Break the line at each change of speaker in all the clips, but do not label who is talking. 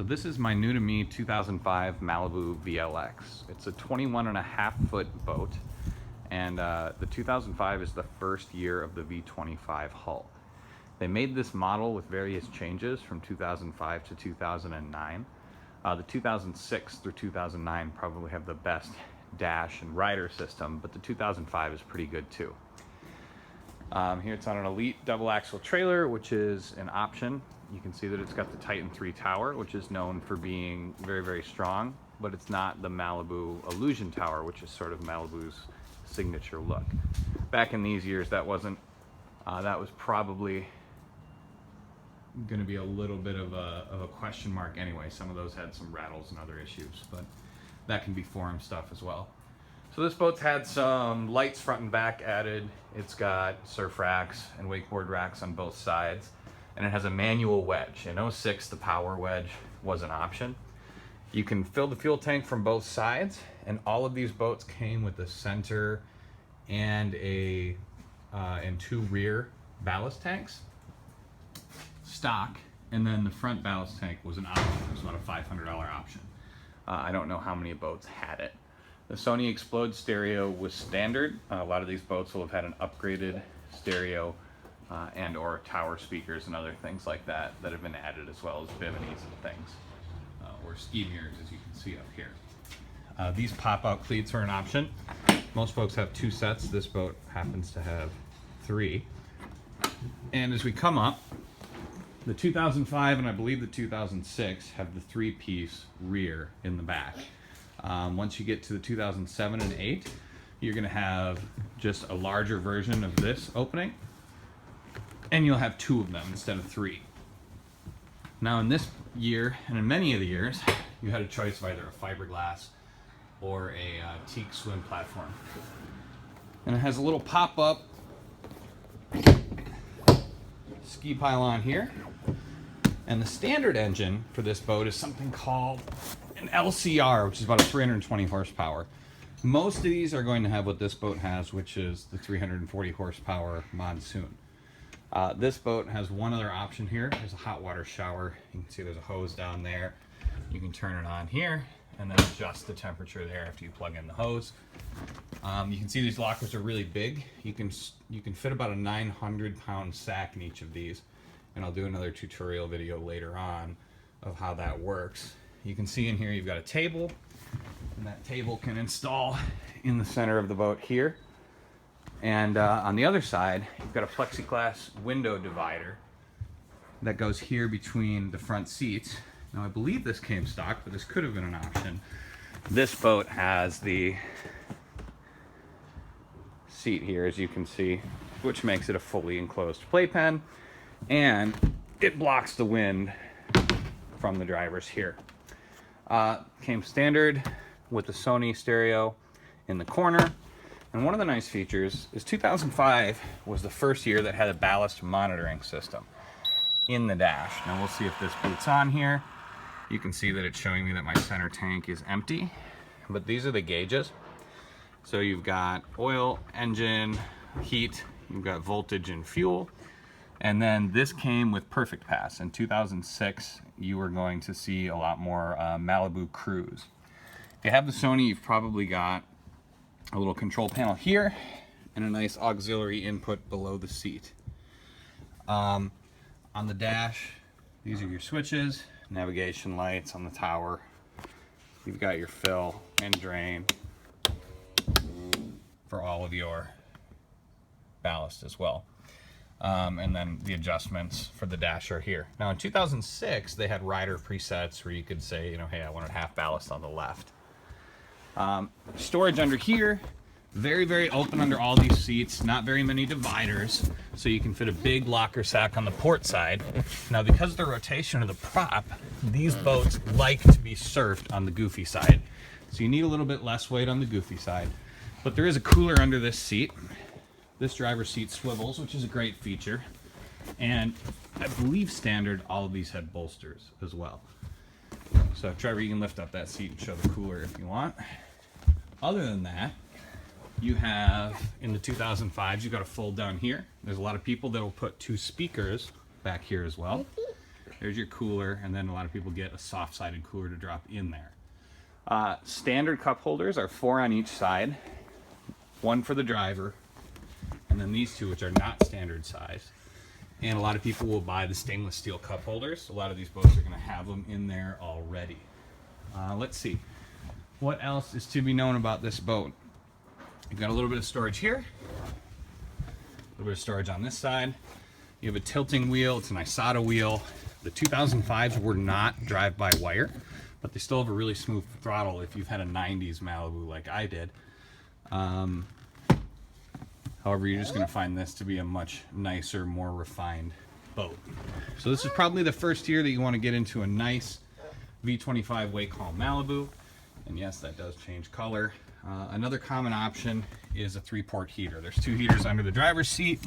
So this is my new to me 2005 Malibu VLX. It's a 21.5-foot boat, and the 2005 is the first year of the V25 hull. They made this model with various changes from 2005 to 2009. The 2006 through 2009 probably have the best dash and rider system, but the 2005 is pretty good too. Here it's on an Elite double axle trailer, which is an option. You can see that it's got the Titan 3 tower, which is known for being very, very strong, but it's not the Malibu Illusion tower, which is sort of Malibu's signature look. Back in these years, that wasn't, that was probably going to be a little bit of a question mark anyway. Some of those had some rattles and other issues, but that can be forum stuff as well. So this boat's had some lights front and back added. It's got surf racks and wakeboard racks on both sides. And it has a manual wedge. In 06, the power wedge was an option. You can fill the fuel tank from both sides, and all of these boats came with a center and two rear ballast tanks, stock, and then the front ballast tank was an option. It was about a $500 option. I don't know how many boats had it. The Sony Explode stereo was standard. A lot of these boats will have had an upgraded stereo and or tower speakers and other things like that that have been added, as well as biminis and things, or ski mirrors, as you can see up here. These pop-out cleats are an option. Most folks have 2 sets. This boat happens to have 3. And as we come up, the 2005 and I believe the 2006 have the 3-piece rear in the back. Once you get to the 2007 and 8, you're going to have just a larger version of this opening, and you'll have 2 of them instead of 3. Now in this year, and in many of the years, you had a choice of either a fiberglass or a teak swim platform. And it has a little pop-up ski pylon here. And the standard engine for this boat is something called an LCR, which is about a 320 horsepower. Most of these are going to have what this boat has, which is the 340 horsepower Monsoon. This boat has one other option here. There's a hot water shower. You can see there's a hose down there. You can turn it on here and then adjust the temperature there after you plug in the hose. You can see these lockers are really big. You can fit about a 900-pound sack in each of these, and I'll do another tutorial video later on of how that works. You can see in here you've got a table, and that table can install in the center of the boat here. And on the other side, you've got a plexiglass window divider that goes here between the front seats. Now I believe this came stock, but this could have been an option. This boat has the seat here, as you can see, which makes it a fully enclosed playpen, and it blocks the wind from the drivers here. Came standard with the Sony stereo in the corner. And one of the nice features is 2005 was the first year that had a ballast monitoring system in the dash. Now we'll see if this boots on here. You can see that it's showing me that my center tank is empty, but these are the gauges. So you've got oil, engine, heat, you've got voltage and fuel, and then this came with Perfect Pass. In 2006, you were going to see a lot more Malibu Cruise. If you have the Sony, you've probably got a little control panel here and a nice auxiliary input below the seat. On the dash, these are your switches, navigation lights on the tower. You've got your fill and drain for all of your ballast as well. And then the adjustments for the dash are here. Now in 2006, they had rider presets where you could say, hey, I wanted half ballast on the left. Storage under here, very, very open under all these seats, not very many dividers, so you can fit a big locker sack on the port side. Now because of the rotation of the prop, these boats like to be surfed on the goofy side, so you need a little bit less weight on the goofy side. But there is a cooler under this seat. This driver's seat swivels, which is a great feature, and I believe standard all of these had bolsters as well. So Trevor, you can lift up that seat and show the cooler if you want. Other than that, you have, in the 2005s, you've got a fold down here. There's a lot of people that will put 2 speakers back here as well. There's your cooler, and then a lot of people get a soft-sided cooler to drop in there. Standard cup holders are 4 on each side, 1 for the driver, and then these 2, which are not standard size. And a lot of people will buy the stainless steel cup holders. A lot of these boats are going to have them in there already. Let's see. What else is to be known about this boat? You've got a little bit of storage here, a little bit of storage on this side. You have a tilting wheel. It's an Isata wheel. The 2005s were not drive-by-wire, but they still have a really smooth throttle if you've had a 90s Malibu like I did. However, you're just going to find this to be a much nicer, more refined boat. So this is probably the first year that you want to get into a nice V25 Wake Hull Malibu. And yes, that does change color. Another common option is a 3-port heater. There's 2 heaters under the driver's seat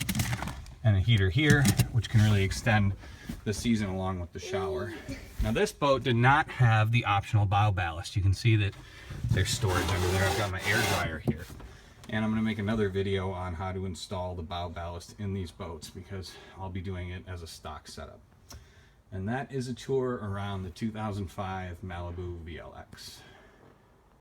and a heater here, which can really extend the season along with the shower. Now this boat did not have the optional bow ballast. You can see that there's storage under there. I've got my air dryer here. And I'm going to make another video on how to install the bow ballast in these boats because I'll be doing it as a stock setup. And that is a tour around the 2005 Malibu VLX.